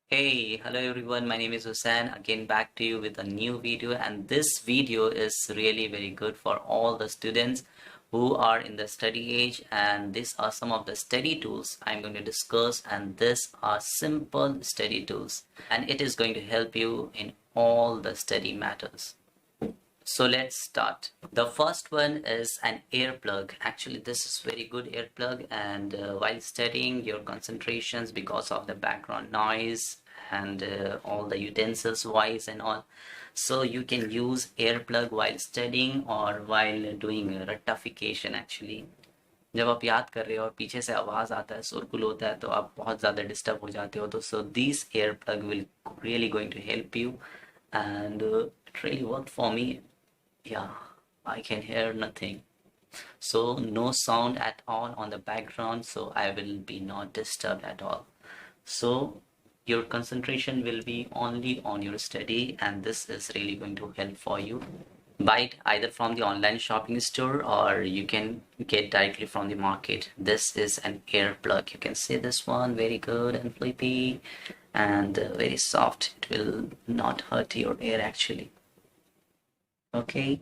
Hey, hello everyone. My name is Hussain. Again, back to you with a new video, and this video is really very good for all the students who are in the study age. And these are some of the study tools I'm going to discuss, and these are simple study tools, and it is going to help you in all the study matters. So let's start. The first one is an earplug. Actually, this is very good earplug, and while studying, your concentrations because of the background noise and all the utensils voice and all. So you can use earplug while studying or while doing rectification actually. जब आप याद कर रहे हो और पीछे से आवाज आता है सुरकुल होता है तो आप बहुत ज़्यादा डिस्टर्ब हो जाते हो तो so these earplug will really going to help you and it really worked for me. Yeah, I can hear nothing. So no sound at all on the background, so I will be not disturbed at all. So your concentration will be only on your study, and this is really going to help for you. Buy it either from the online shopping store or you can get directly from the market. This is an earplug. You can see this one, very good and flippy and very soft. It will not hurt your ear actually. Okay,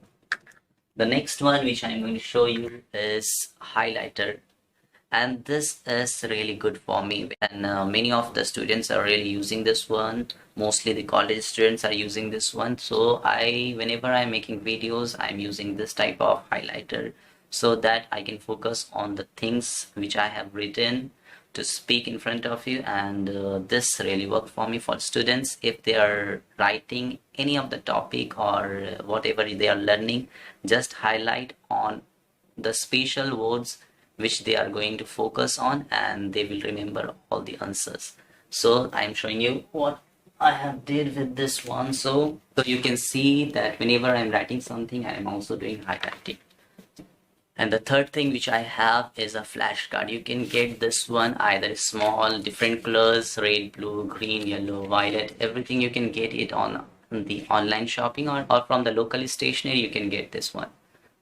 the next one which I'm going to show you is highlighter, and this is really good for me, and many of the students are really using this one. Mostly the college students are using this one, so whenever I'm making videos, I'm using this type of highlighter so that I can focus on the things which I have written to speak in front of you. And this really worked for me for students if they are writing any of the topic or whatever they are learning. Just highlight on the special words which they are going to focus on, and they will remember all the answers. So I'm showing you what I have did with this one. So you can see that whenever I'm writing something, I'm also doing highlighting. And the third thing which I have is a flashcard. You can get this one either small, different colors, red, blue, green, yellow, violet, everything. You can get it on the online shopping or from the local stationery. You can get this one.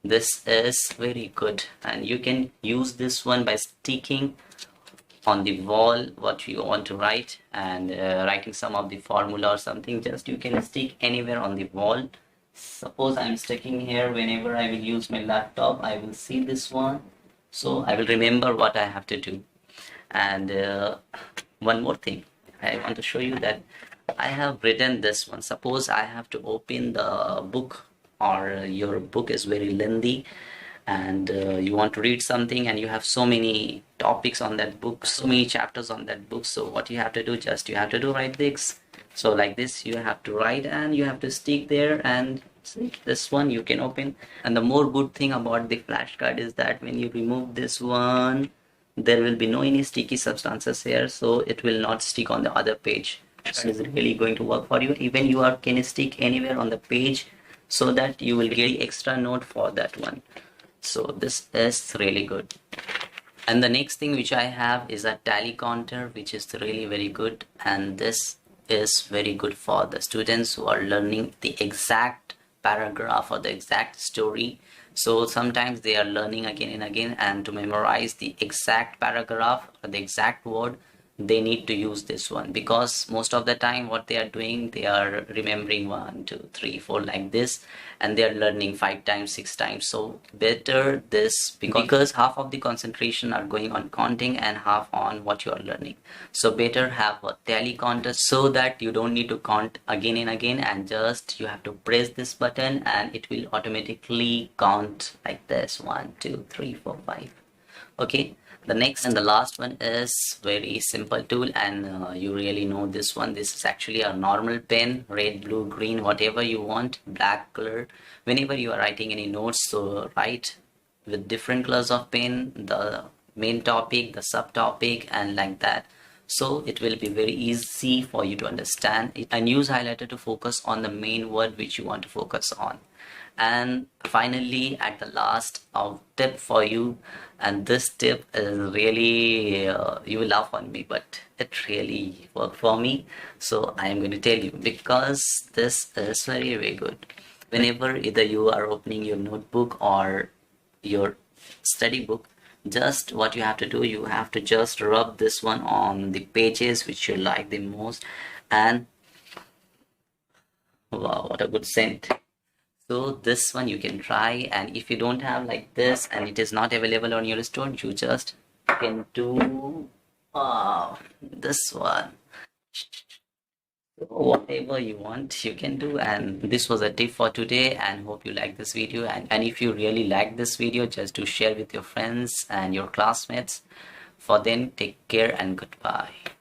This is very good, and you can use this one by sticking on the wall what you want to write, and writing some of the formula or something. Just you can stick anywhere on the wall. Suppose I'm sticking here, whenever I will use my laptop, I will see this one, so I will remember what I have to do. And one more thing I want to show you, that I have written this one. Suppose I have to open the book, or your book is very lengthy and you want to read something and you have so many topics on that book, so many chapters on that book. So what you have to do, just you have to do write this. So like this you have to write and you have to stick there, and see this one you can open. And the more good thing about the flashcard is that when you remove this one, there will be no any sticky substances here, so it will not stick on the other page. That is really going to work for you. Even you are can stick anywhere on the page, so that you will get extra note for that one. So this is really good. And the next thing which I have is a tally counter, which is really very good, and this is very good for the students who are learning the exact paragraph or the exact story. So sometimes they are learning again and again, and to memorize the exact paragraph or the exact word, they need to use this one, because most of the time what they are doing, they are remembering 1 2 3 4 like this, and they are learning 5 times 6 times. So better this, because half of the concentration are going on counting and half on what you are learning. So better have a tally counter, so that you don't need to count again and again, and just you have to press this button and it will automatically count like this: 1 2 3 4 5. Okay, the next and the last one is very simple tool, and you really know this one. This is actually a normal pen, red, blue, green, whatever you want, black color. Whenever you are writing any notes, so write with different colors of pen, the main topic, the subtopic, and like that. So it will be very easy for you to understand it, and use highlighter to focus on the main word which you want to focus on. And finally, at the last, a tip for you, and this tip is really you will laugh on me, but it really worked for me, so I am going to tell you, because this is very very good. Whenever either you are opening your notebook or your study book, just what you have to do, you have to just rub this one on the pages which you like the most, And wow, what a good scent. So this one you can try, and if you don't have like this and it is not available on your store, you just can do this one. Whatever you want you can do. And this was a tip for today, and hope you like this video. And if you really like this video, just do share with your friends and your classmates. For then, take care and goodbye.